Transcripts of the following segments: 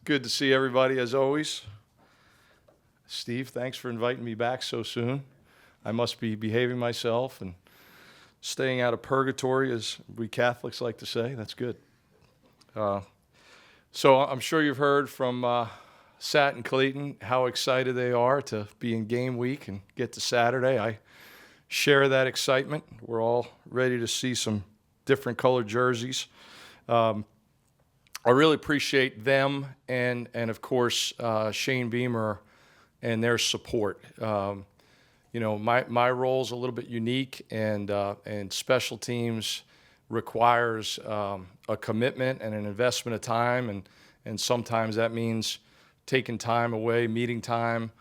Good to see everybody as always. Steve, thanks for inviting me back so soon. I must be behaving myself and staying out of purgatory, as we Catholics like to say. That's good. So I'm sure you've heard from Sat and Clayton how excited they are to be in game week and get to Saturday. I share that excitement. We're all ready to see some different colored jerseys. I really appreciate them and of course Shane Beamer and their support. My role is a little bit unique, and special teams requires a commitment and an investment of time, and sometimes that means taking time away, meeting time,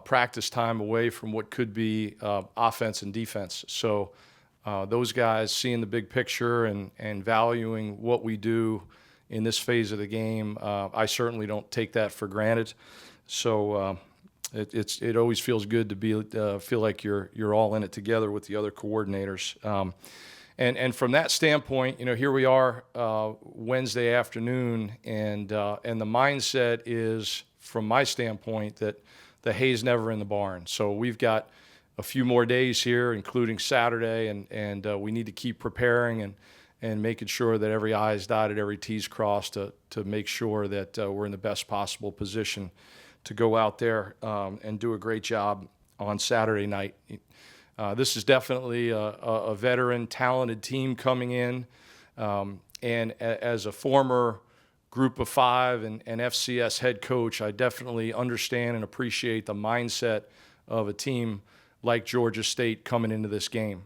practice time away from what could be offense and defense. So those guys seeing the big picture and valuing what we do in this phase of the game, I certainly don't take that for granted. So it always feels good to feel like you're all in it together with the other coordinators. And from that standpoint, here we are Wednesday afternoon, and the mindset is, from my standpoint, that the hay's never in the barn. So we've got a few more days here, including Saturday, and we need to keep preparing and making sure that every I is dotted, every T is crossed to make sure that we're in the best possible position to go out there and do a great job on Saturday night. This is definitely a veteran, talented team coming in. And as a former Group of Five and FCS head coach, I definitely understand and appreciate the mindset of a team like Georgia State coming into this game.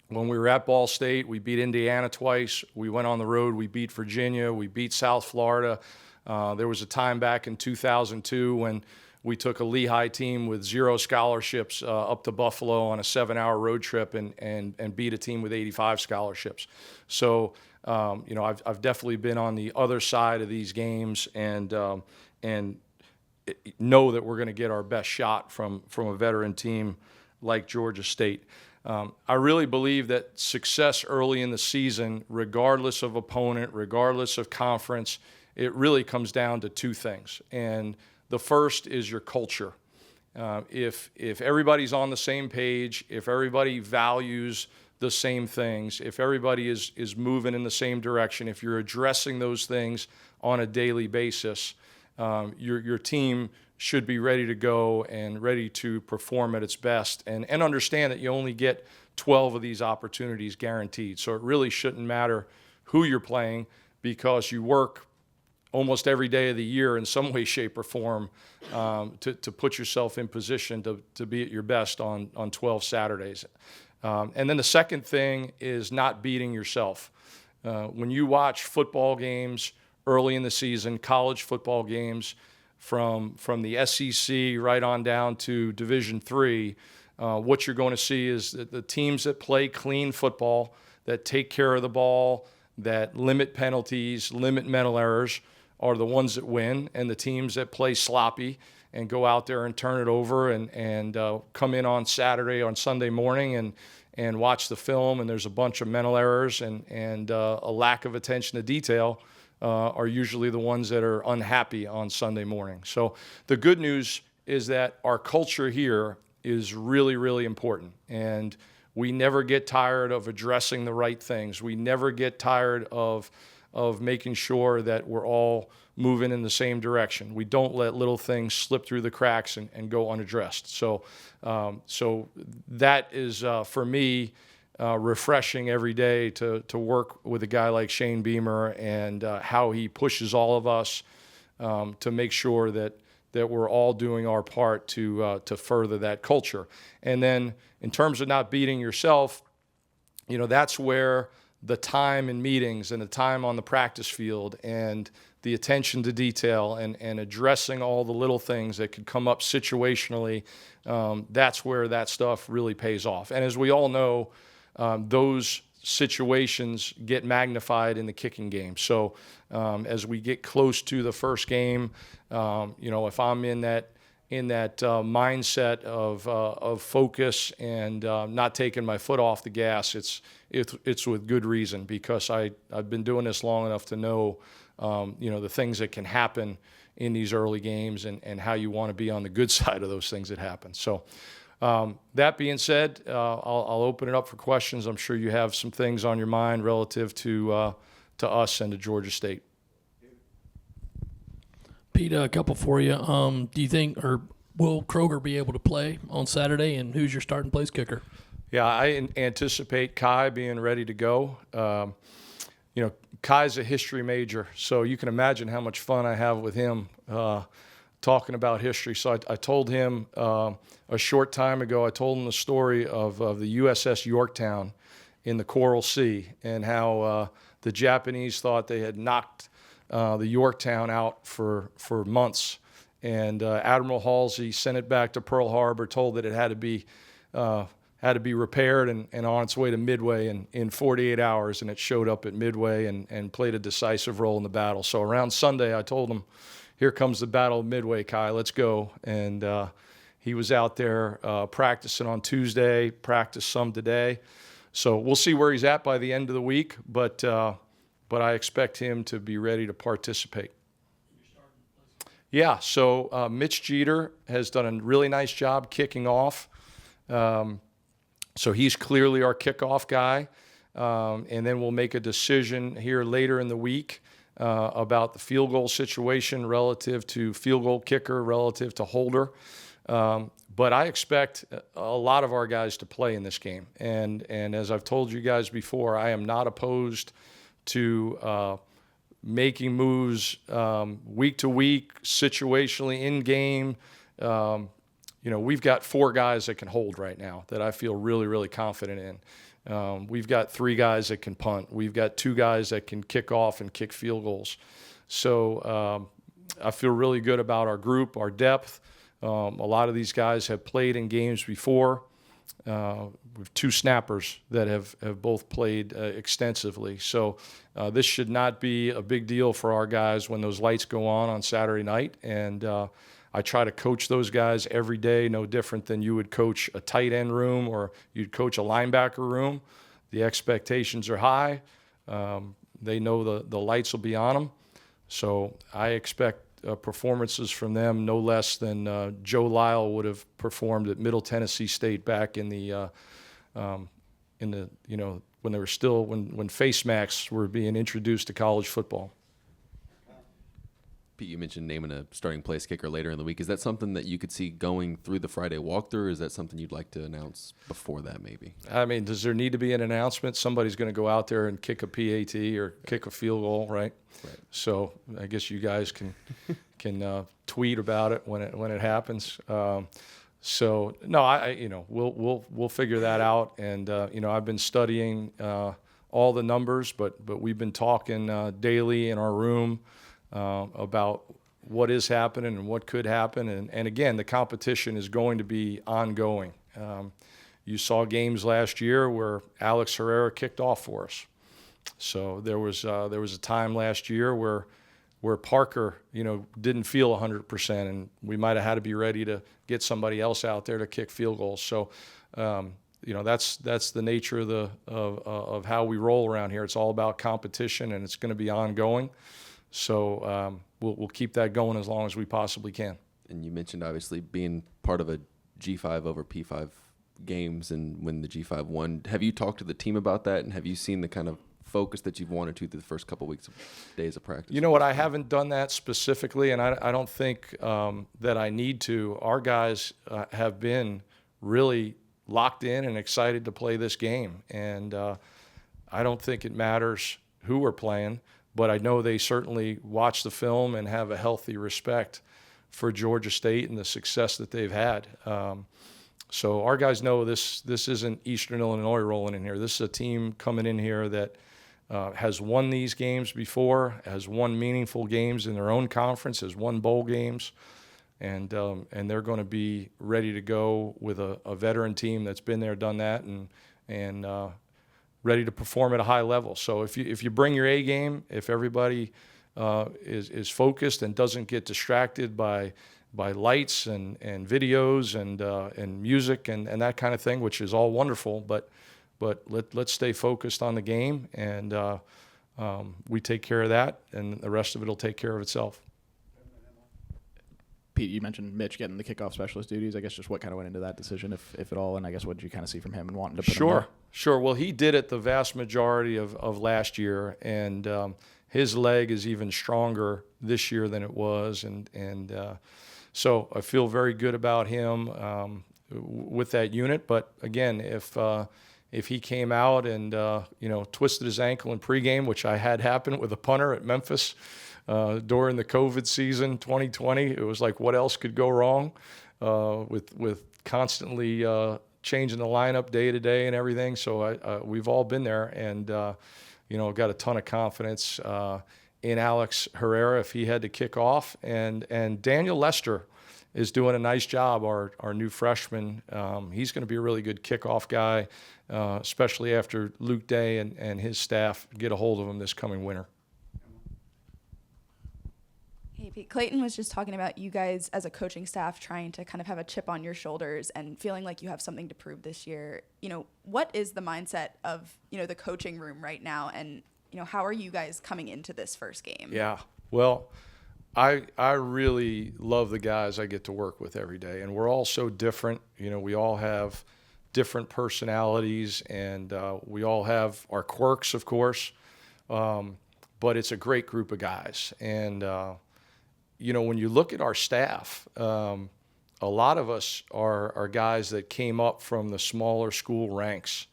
When we were at Ball State, we beat Indiana twice. We went on the road. We beat Virginia. We beat South Florida. There was a time back in 2002 when we took a Lehigh team with 0 scholarships up to Buffalo on a 7-hour road trip and beat a team with 85 scholarships. So, I've definitely been on the other side of these games and know that we're going to get our best shot from a veteran team like Georgia State. I really believe that success early in the season, regardless of opponent, regardless of conference, it really comes down to two things. And the first is your culture. If everybody's on the same page, if everybody values the same things, if everybody is moving in the same direction, if you're addressing those things on a daily basis, your team should be ready to go and ready to perform at its best, and understand that you only get 12 of these opportunities guaranteed. So it really shouldn't matter who you're playing, because you work almost every day of the year in some way, shape, or form to put yourself in position to be at your best on 12 Saturdays. And then the second thing is not beating yourself. When you watch football games early in the season, college football games, from the SEC right on down to Division III, what you're going to see is that the teams that play clean football, that take care of the ball, that limit penalties, limit mental errors, are the ones that win. And the teams that play sloppy and go out there and turn it over and come in on Sunday morning and watch the film, and there's a bunch of mental errors and a lack of attention to detail, are usually the ones that are unhappy on Sunday morning. So the good news is that our culture here is really, really important. And we never get tired of addressing the right things. We never get tired of making sure that we're all moving in the same direction. We don't let little things slip through the cracks and go unaddressed. So that is, for me, refreshing every day to work with a guy like Shane Beamer and how he pushes all of us to make sure that we're all doing our part to further that culture. And then in terms of not beating yourself, that's where the time in meetings and the time on the practice field and the attention to detail and addressing all the little things that could come up situationally, that's where that stuff really pays off. And as we all know, those situations get magnified in the kicking game. So as we get close to the first game, if I'm in that mindset of focus and not taking my foot off the gas. It's with good reason, because I've been doing this long enough to know the things that can happen in these early games and how you want to be on the good side of those things that happen. So that being said, I'll open it up for questions. I'm sure you have some things on your mind relative to us and to Georgia State. Pete, a couple for you. Do you think, or will Kroger be able to play on Saturday, and who's your starting place kicker? Yeah, I anticipate Kai being ready to go. Kai's a history major, so you can imagine how much fun I have with him talking about history. So I told him a short time ago, I told him the story of the USS Yorktown in the Coral Sea, and how the Japanese thought they had knocked the Yorktown out for months. And Admiral Halsey sent it back to Pearl Harbor, told that it had to be repaired and on its way to Midway in 48 hours, and it showed up at Midway and played a decisive role in the battle. So around Sunday, I told him, here comes the Battle of Midway, Kai, let's go. And he was out there practicing on Tuesday, practiced some today. So we'll see where he's at by the end of the week, but I expect him to be ready to participate. Yeah, so Mitch Jeter has done a really nice job kicking off. So he's clearly our kickoff guy. And then we'll make a decision here later in the week about the field goal situation relative to field goal kicker, relative to holder. But I expect a lot of our guys to play in this game. And as I've told you guys before, I am not opposed to making moves week to week, situationally in game. We've got 4 guys that can hold right now that I feel really, really confident in. We've got 3 guys that can punt. We've got 2 guys that can kick off and kick field goals. So I feel really good about our group, our depth. A lot of these guys have played in games before. We have 2 snappers that have both played extensively. So this should not be a big deal for our guys when those lights go on Saturday night. And I try to coach those guys every day, no different than you would coach a tight end room or you'd coach a linebacker room. The expectations are high. They know the lights will be on them. So I expect performances from them no less than Joe Lyle would have performed at Middle Tennessee State back in the when they were still when face masks were being introduced to college football. Pete, you mentioned naming a starting place kicker later in the week. Is that something that you could see going through the Friday walkthrough, or is that something you'd like to announce before that maybe? I mean, does there need to be an announcement? Somebody's going to go out there and kick a PAT or kick a field goal, right? Right. So I guess you guys can tweet about it when it happens. So no, we'll figure that out. And I've been studying all the numbers, but we've been talking daily in our room about what is happening and what could happen. And again, the competition is going to be ongoing. You saw games last year where Alex Herrera kicked off for us. So there was a time last year where Parker, didn't feel 100%, and we might have had to be ready to get somebody else out there to kick field goals. So, that's the nature of how we roll around here. It's all about competition, and it's going to be ongoing. So we'll keep that going as long as we possibly can. And you mentioned obviously being part of a G5 over P5 games and when the G5 won. Have you talked to the team about that, and have you seen the kind of focus that you've wanted to through the first couple of days of practice? You know what, I haven't done that specifically, and I don't think that I need to. Our guys have been really locked in and excited to play this game, and I don't think it matters who we're playing, but I know they certainly watch the film and have a healthy respect for Georgia State and the success that they've had. So our guys know this isn't Eastern Illinois rolling in here. This is a team coming in here that has won these games before, has won meaningful games in their own conference, has won bowl games, and they're going to be ready to go with a veteran team that's been there, done that, and ready to perform at a high level. So if you bring your A game, if everybody is focused and doesn't get distracted by by lights and videos and music and that kind of thing, which is all wonderful. But let's stay focused on the game, and we take care of that, and the rest of it will take care of itself. Pete, you mentioned Mitch getting the kickoff specialist duties. I guess just what kind of went into that decision, if at all, and I guess what did you kind of see from him and wanting to put him there? Sure. Well, he did it the vast majority of last year, and his leg is even stronger this year than it was, and so I feel very good about him with that unit. But again, if he came out and twisted his ankle in pregame, which I had happen with a punter at Memphis during the COVID season 2020, it was like, what else could go wrong with constantly changing the lineup day to day and everything. So we've all been there, and got a ton of confidence in Alex Herrera if he had to kick off, and Daniel Lester is doing a nice job. Our new freshman, he's going to be a really good kickoff guy, especially after Luke Day and his staff get a hold of him this coming winter. Hey, Pete, Clayton was just talking about you guys as a coaching staff trying to kind of have a chip on your shoulders and feeling like you have something to prove this year. What is the mindset of, the coaching room right now? And, how are you guys coming into this first game? Yeah, well, I really love the guys I get to work with every day. And we're all so different. We all have different personalities, and we all have our quirks, of course. But it's a great group of guys. And, when you look at our staff, a lot of us are guys that came up from the smaller school ranks.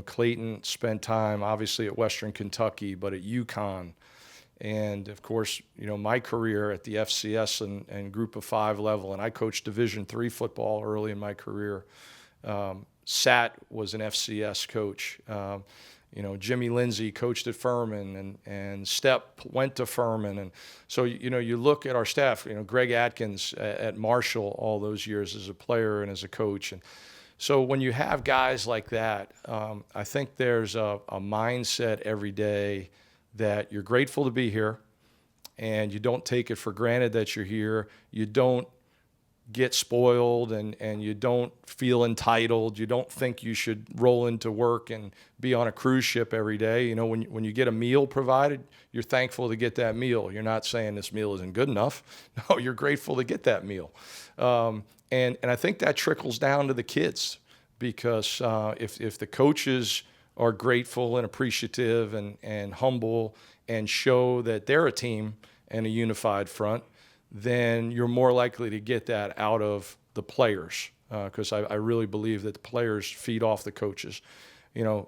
Clayton spent time, obviously, at Western Kentucky, but at UConn. And, of course, my career at the FCS and Group of 5 level, and I coached Division III football early in my career. Sat was an FCS coach. Jimmy Lindsay coached at Furman, and Stepp went to Furman. And so, you look at our staff, Greg Atkins at Marshall all those years as a player and as a coach. And so when you have guys like that, I think there's a mindset every day that you're grateful to be here, and you don't take it for granted that you're here. You don't get spoiled, and you don't feel entitled. You don't think you should roll into work and be on a cruise ship every day. When you get a meal provided, you're thankful to get that meal. You're not saying this meal isn't good enough. No, you're grateful to get that meal. And I think that trickles down to the kids, because if the coaches are grateful and appreciative and humble and show that they're a team and a unified front, then you're more likely to get that out of the players, because I really believe that the players feed off the coaches.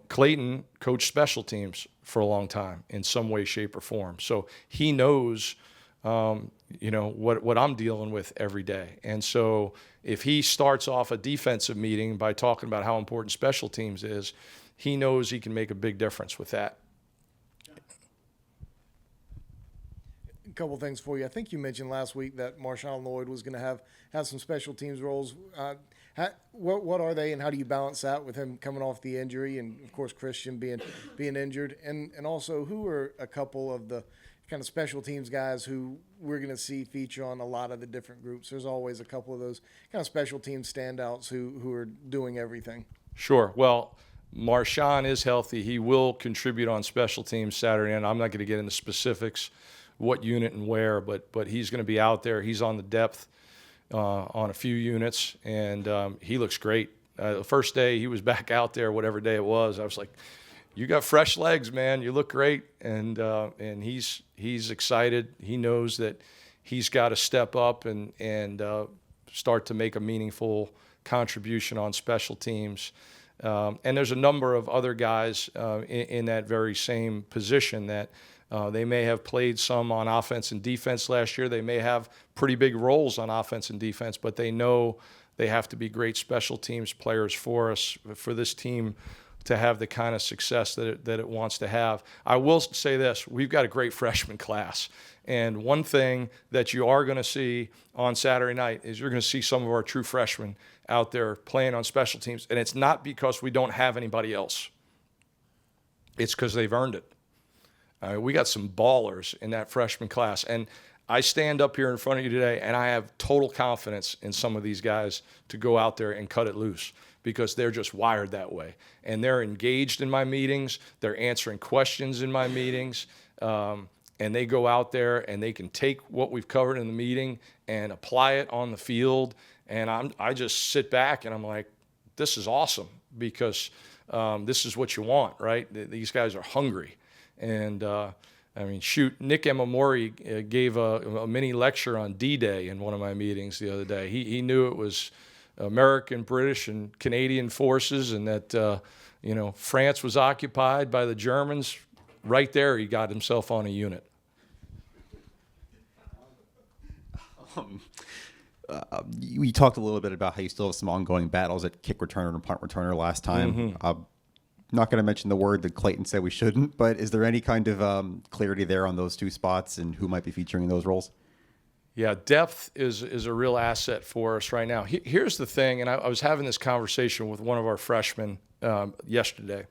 Clayton coached special teams for a long time in some way, shape, or form. So he knows, what I'm dealing with every day. And so if he starts off a defensive meeting by talking about how important special teams is, he knows he can make a big difference with that. A couple things for you. I think you mentioned last week that Marshawn Lloyd was going to have some special teams roles. What are they, and how do you balance that with him coming off the injury, and of course Christian being injured, and also who are a couple of the kind of special teams guys who we're going to see feature on a lot of the different groups? There's always a couple of those kind of special teams standouts who are doing everything. Sure. Well, Marshawn is healthy. He will contribute on special teams Saturday, and I'm not going to get into specifics, what unit and where, but he's going to be out there. He's on the depth on a few units, and he looks great. The first day he was back out there, whatever day it was, I was like, "You got fresh legs, man. You look great." And he's excited. He knows that he's got to step up and start to make a meaningful contribution on special teams. And there's a number of other guys in that very same position that they may have played some on offense and defense last year. They may have pretty big roles on offense and defense, but they know they have to be great special teams players for us, for this team to have the kind of success that it wants to have. I will say this, we've got a great freshman class. And one thing that you are going to see on Saturday night is you're going to see some of our true freshmen out there playing on special teams. And it's not because we don't have anybody else. It's because they've earned it. We got some ballers in that freshman class. And I stand up here in front of you today, and I have total confidence in some of these guys to go out there and cut it loose because they're just wired that way. And they're engaged in my meetings. They're answering questions in my meetings. And they go out there and they can take what we've covered in the meeting and apply it on the field. And I just sit back and I'm like, this is awesome because this is what you want, right? These guys are hungry. And I mean, shoot, Nick Emamori gave a mini lecture on D-Day in one of my meetings the other day. He knew it was American, British, and Canadian forces, and that France was occupied by the Germans. Right there, he got himself on a unit. We talked a little bit about how you still have some ongoing battles at kick returner and punt returner last time. Not going to mention the word that Clayton said we shouldn't, but is there any kind of clarity there on those two spots and who might be featuring in those roles? Yeah, depth is a real asset for us right now. Here's the thing, and I was having this conversation with one of our freshmen yesterday.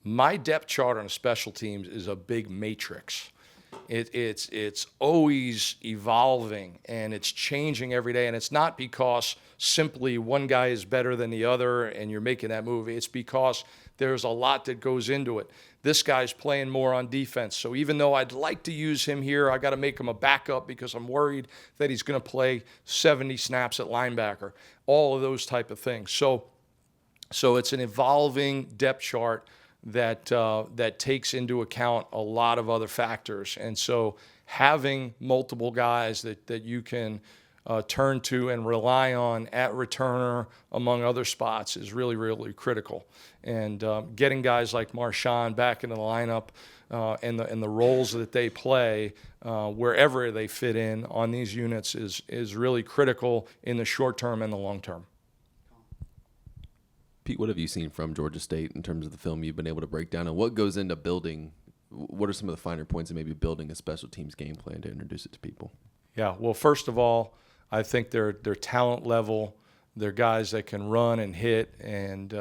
My depth chart on special teams is a big matrix. It's always evolving and it's changing every day. And it's not because simply one guy is better than the other and you're making that move. It's because there's a lot that goes into it. This guy's playing more on defense. So even though I'd like to use him here, I got to make him a backup because I'm worried that he's going to play 70 snaps at linebacker. All of those type of things. So it's an evolving depth chart that takes into account a lot of other factors. And so having multiple guys that you can turn to and rely on at returner among other spots is really, really critical. And getting guys like Marshawn back into the lineup and the roles that they play wherever they fit in on these units is really critical in the short term and the long term. Pete, what have you seen from Georgia State in terms of the film you've been able to break down, and what goes into building? What are some of the finer points of maybe building a special teams game plan to introduce it to people? Yeah, well, first of all, I think their talent level, they're guys that can run and hit and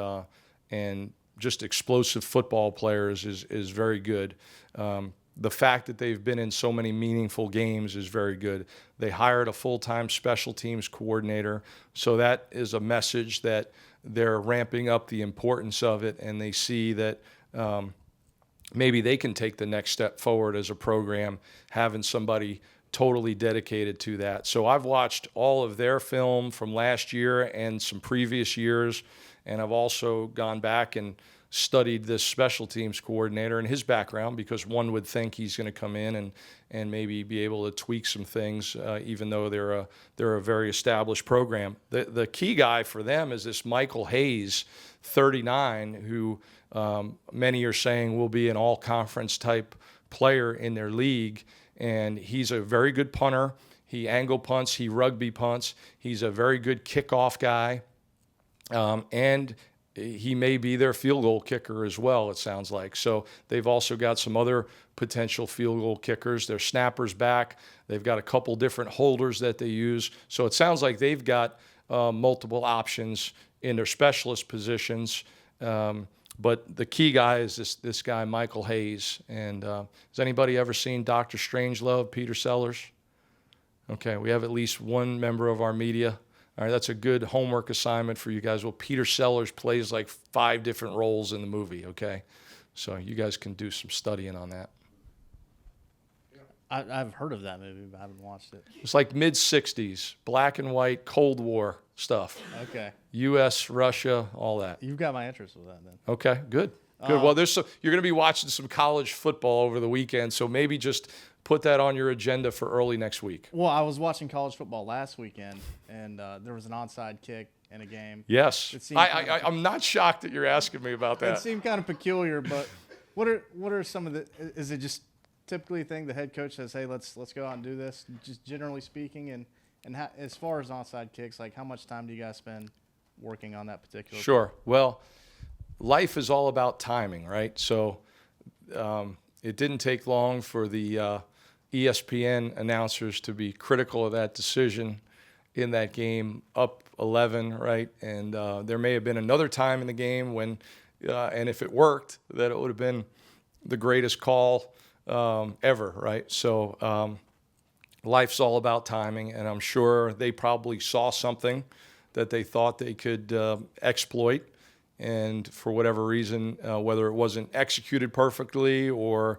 just explosive football players is very good. The fact that they've been in so many meaningful games is very good. They hired a full-time special teams coordinator, so that is a message that they're ramping up the importance of it, and they see that maybe they can take the next step forward as a program, having somebody totally dedicated to that. So I've watched all of their film from last year and some previous years, and I've also gone back and studied this special teams coordinator and his background, because one would think he's going to come in and maybe be able to tweak some things, even though they're a very established program. The key guy for them is this Michael Hayes, 39, who many are saying will be an all-conference type player in their league, and he's a very good punter. He angle punts, he rugby punts. He's a very good kickoff guy, and he may be their field goal kicker as well, it sounds like. So they've also got some other potential field goal kickers. Their snapper's back. They've got a couple different holders that they use. So it sounds like they've got multiple options in their specialist positions. But the key guy is this guy, Michael Hayes. And has anybody ever seen Dr. Strangelove, Peter Sellers? Okay, we have at least one member of our media. All right, that's a good homework assignment for you guys. Well, Peter Sellers plays like 5 different roles in the movie, okay? So you guys can do some studying on that. I've heard of that movie, but I haven't watched it. It's like mid-'60s, black and white, Cold War stuff. Okay. U.S., Russia, all that. You've got my interest with that then. Okay, good. Good. Well, you're going to be watching some college football over the weekend, so maybe just put that on your agenda for early next week. Well, I was watching college football last weekend, and there was an onside kick in a game. Yes. It seemed I'm not shocked that you're asking me about that. It seemed kind of peculiar, but what are some of the? Is it just typically a thing the head coach says, "Hey, let's go out and do this"? Just generally speaking, and how, as far as onside kicks, like how much time do you guys spend working on that particular? Sure. Well, life is all about timing, right? So it didn't take long for the ESPN announcers to be critical of that decision in that game, up 11, right? And there may have been another time in the game when, and if it worked, that it would have been the greatest call ever, right? So life's all about timing, and I'm sure they probably saw something that they thought they could exploit, and for whatever reason, whether it wasn't executed perfectly or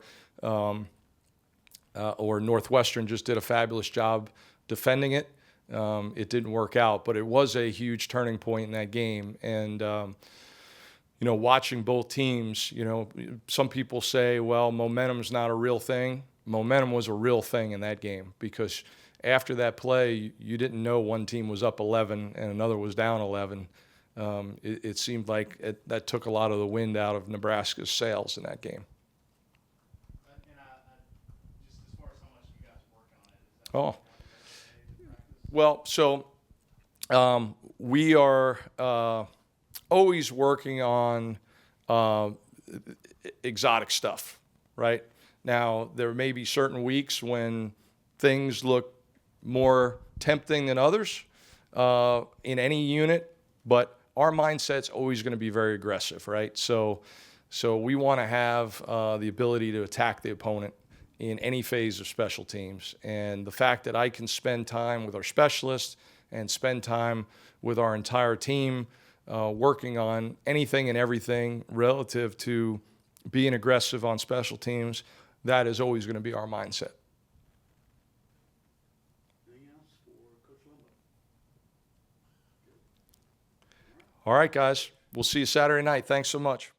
Northwestern just did a fabulous job defending it, it didn't work out. But it was a huge turning point in that game, and watching both teams, some people say, well, momentum's not a real thing. Momentum was a real thing in that game, because after that play, you didn't know one team was up 11 and another was down 11. It seemed like that took a lot of the wind out of Nebraska's sails in that game. Just as far as how much you guys work on it. Well, so we are always working on exotic stuff, right? Now, there may be certain weeks when things look more tempting than others in any unit, but our mindset's always going to be very aggressive, right? So we want to have the ability to attack the opponent in any phase of special teams. And the fact that I can spend time with our specialists and spend time with our entire team working on anything and everything relative to being aggressive on special teams, that is always going to be our mindset. Anything else for Coach Lembo? All right, guys. We'll see you Saturday night. Thanks so much.